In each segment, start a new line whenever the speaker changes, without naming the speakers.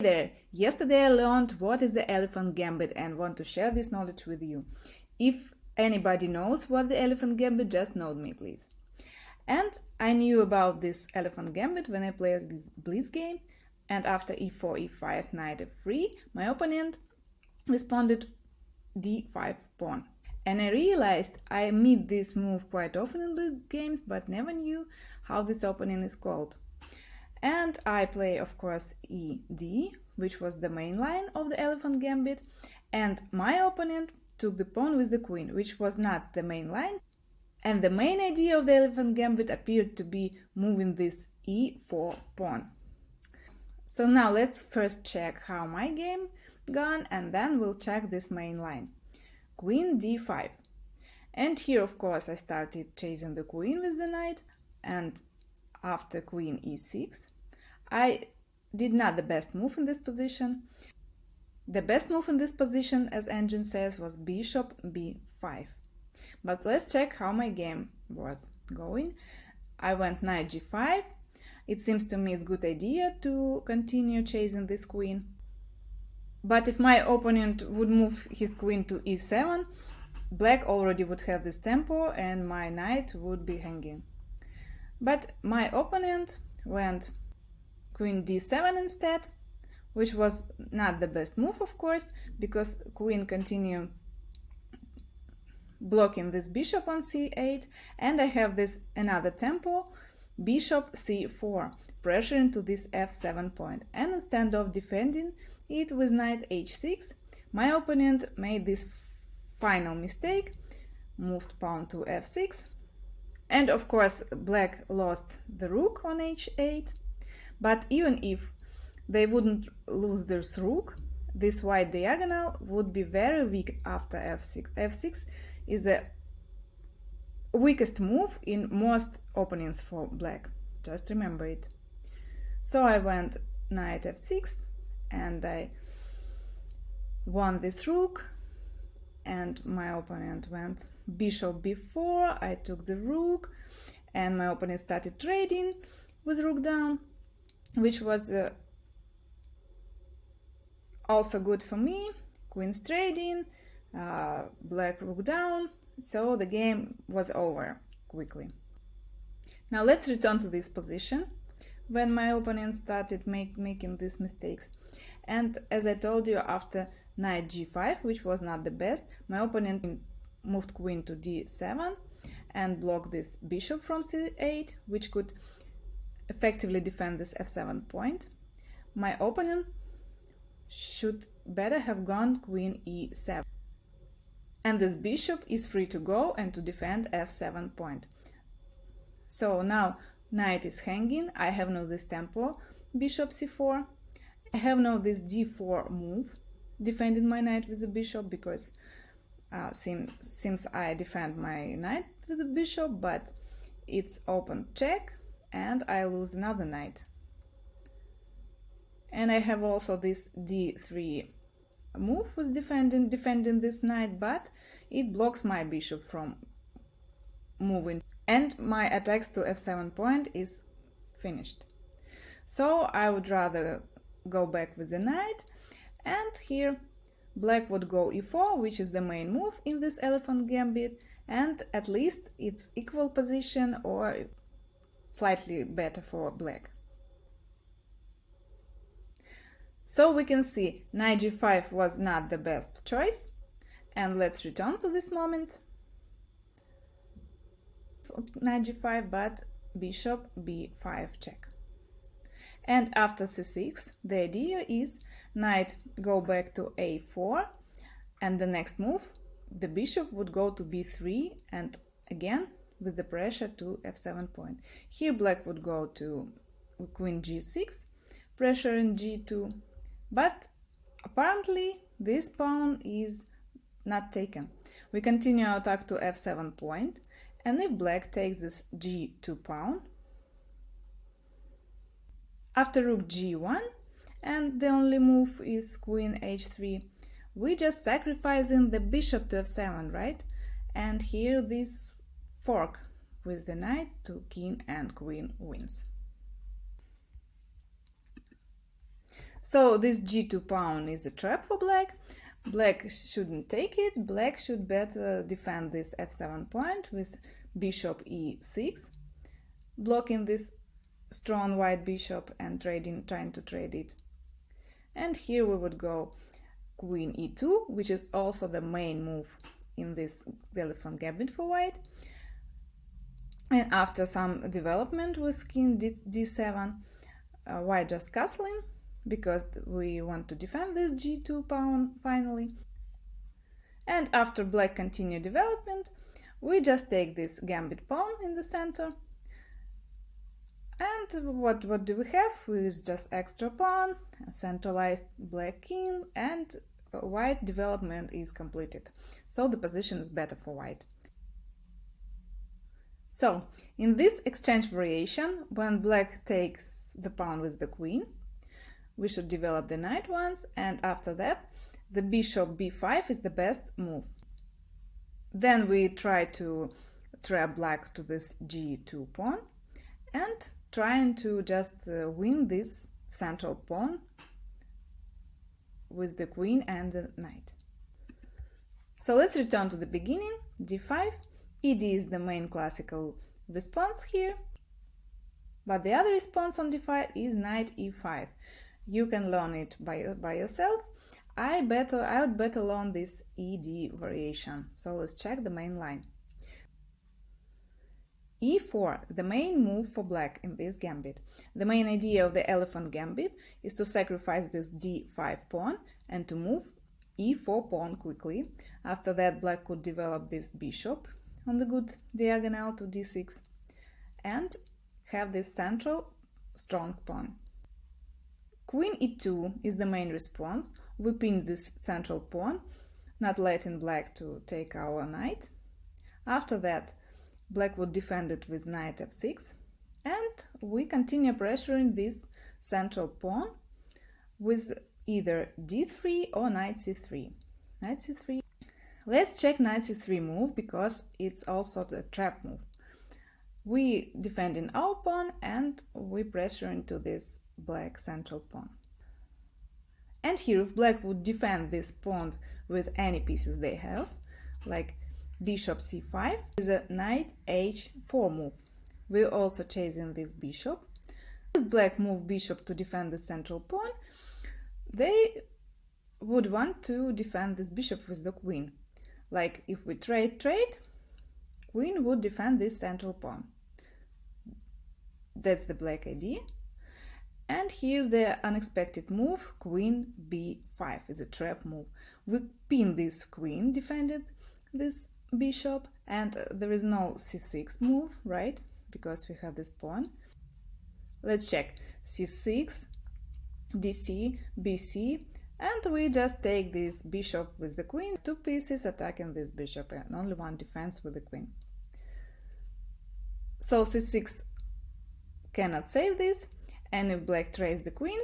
There, yesterday I learned what is the elephant gambit and want to share this knowledge with you. If anybody knows what the elephant gambit, just note me please. And I knew about this elephant gambit when I played this blitz game, and after e4, e5, knight f3, my opponent responded d5 pawn. And I realized I meet this move quite often in blitz games, but never knew how this opening is called. And I play, of course, ed, which was the main line of the elephant gambit, and my opponent took the pawn with the queen, which was not the main line. And the main idea of the elephant gambit appeared to be moving this e4 pawn. So now let's first check how my game gone, and then we'll check this main line. Queen d5. And here, of course, I started chasing the queen with the knight, and after queen e6, I did not the best move in this position. The best move in this position, as engine says, was bishop b5. But let's check how my game was going. I went knight g5. It seems to me it's a good idea to continue chasing this queen. But if my opponent would move his queen to e7, black already would have this tempo and my knight would be hanging. But my opponent went queen d7 instead, which was not the best move, of course, because queen continued blocking this bishop on c8, and I have this another tempo, bishop c4, pressuring to this f7 point. And instead of defending it with knight h6, my opponent made this final mistake, moved pawn to f6, and of course black lost the rook on h8. But even if they wouldn't lose this rook, this white diagonal would be very weak after f6. f6 is the weakest move in most openings for black. Just remember it. So I went knight f6 and I won this rook, and my opponent went bishop b4. I took the rook and my opponent started trading with rook down, which was also good for me. Queen's trading, black rook down, so the game was over quickly. Now let's return to this position when my opponent started making these mistakes. And as I told you, after knight g5, which was not the best, my opponent moved queen to d7 and blocked this bishop from c8, which could effectively defend this f7 point. My opponent should better have gone queen e7, and this bishop is free to go and to defend f7 point. So now knight is hanging. I have now this tempo, bishop c4. I have now this d4 move, defending my knight with the bishop, because seems I defend my knight with the bishop, but it's open check and I lose another knight. And I have also this d3 move with defending this knight, but it blocks my bishop from moving, and my attacks to f7 point is finished. So I would rather go back with the knight, and here black would go e4, which is the main move in this elephant gambit, and at least it's equal position or slightly better for black. So we can see knight g5 was not the best choice, and let's return to this moment. Knight g5, but bishop b5 check. And after c6, the idea is knight go back to a4, and the next move, the bishop would go to b3, and again with the pressure to f7 point. Here black would go to queen g6, pressure in g2, but apparently this pawn is not taken. We continue our attack to f7 point, and if black takes this g2 pawn, after rook g1, and the only move is queen h3, we just sacrificing the bishop to f7, right? And here this fork with the knight to king and queen wins. So this g2 pawn is a trap for black. Black shouldn't take it. Black should better defend this f7 point with bishop e6, blocking this strong white bishop and trying to trade it. And here we would go queen e2, which is also the main move in this elephant gambit for white. And after some development with king d7, white just castling, because we want to defend this g2 pawn finally. And after black continue development, we just take this gambit pawn in the center. And what do we have? With just extra pawn, a centralized black king, and white development is completed. So the position is better for white. So in this exchange variation, when black takes the pawn with the queen, we should develop the knight once, and after that the bishop b5 is the best move. Then we try to trap black to this g2 pawn and trying to just win this central pawn with the queen and the knight. So let's return to the beginning. d5, ed is the main classical response here, but the other response on d5 is knight e5. You can learn it by yourself. I would better learn this ed variation. So let's check the main line. e4, the main move for black in this gambit. The main idea of the elephant gambit is to sacrifice this d5 pawn and to move e4 pawn quickly. After that, black could develop this bishop on the good diagonal to d6 and have this central strong pawn. Queen e2 is the main response. We pin this central pawn, not letting black to take our knight. After that, black would defend it with knight f6, and we continue pressuring this central pawn with either d3 or knight c3. Knight c3. Let's check knight c3 move, because it's also the trap move. We defending our pawn and we pressure into this black central pawn. And here, if black would defend this pawn with any pieces they have, like bishop c5, is a knight h4 move. We're also chasing this bishop. As black move bishop to defend the central pawn, they would want to defend this bishop with the queen. Like if we trade, queen would defend this central pawn. That's the black idea. And here the unexpected move, queen b5, is a trap move. We pin this queen, defended this bishop, and there is no c6 move, right? Because we have this pawn. Let's check c6, dc, bc, and we just take this bishop with the queen, two pieces attacking this bishop, and only one defense with the queen. So c6 cannot save this, and if black trades the queen,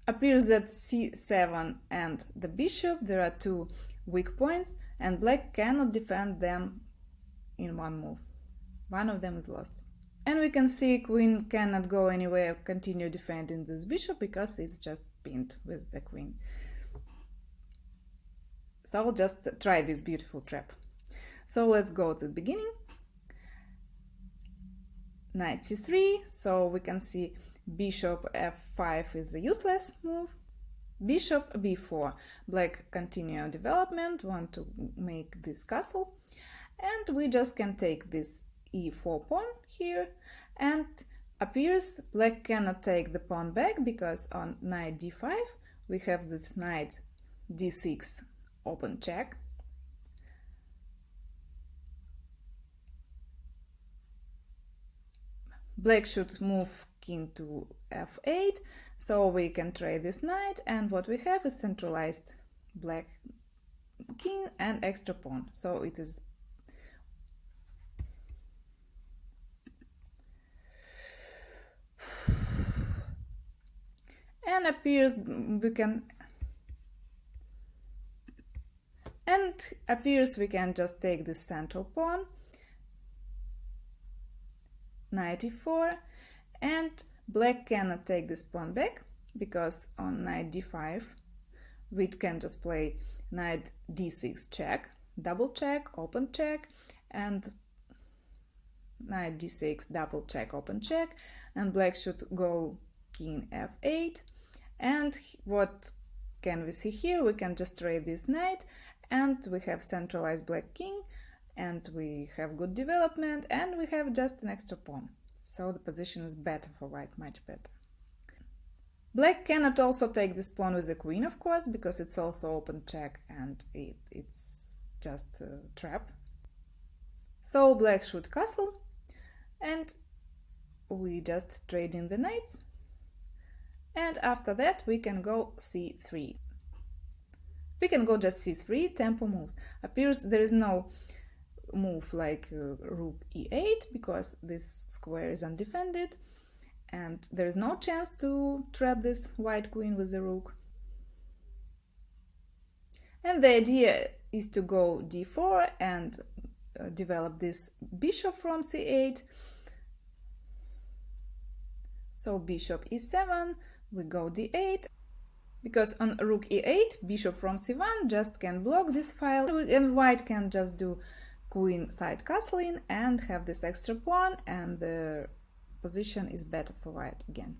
appears that c7 and the bishop, there are two weak points, and black cannot defend them in one move. One of them is lost. And we can see queen cannot go anywhere, continue defending this bishop, because it's just pinned with the queen. So I'll just try this beautiful trap. So let's go to the beginning. Knight c3, so we can see bishop f5 is the useless move. Bishop b4, black continue development, want to make this castle, and we just can take this e4 pawn here, and appears black cannot take the pawn back, because on knight d5 we have this knight d6 open check. Black should move king to f8, so we can trade this knight, and what we have is centralized black king and extra pawn. So it is and appears we can just take this central pawn, knight e4, and black cannot take this pawn back because on knight d5 we can just play knight d6 check, double check, open check, and knight d6 double check, open check, and black should go king f8. And what can we see here? We can just trade this knight, and we have centralized black king, and we have good development, and we have just an extra pawn. So the position is better for white, much better. Black cannot also take this pawn with the queen, of course, because it's also open check and it's just a trap. So black should castle, and we just trade in the knights. And after that we can go c3. We can go just c3, tempo moves. Appears there is no move like rook e8 because this square is undefended, and there is no chance to trap this white queen with the rook. And the idea is to go d4 and develop this bishop from c8. So bishop e7, we go d8, because on rook e8, bishop from c1 just can block this file, and white can just do queen side castling and have this extra pawn, and the position is better for white again.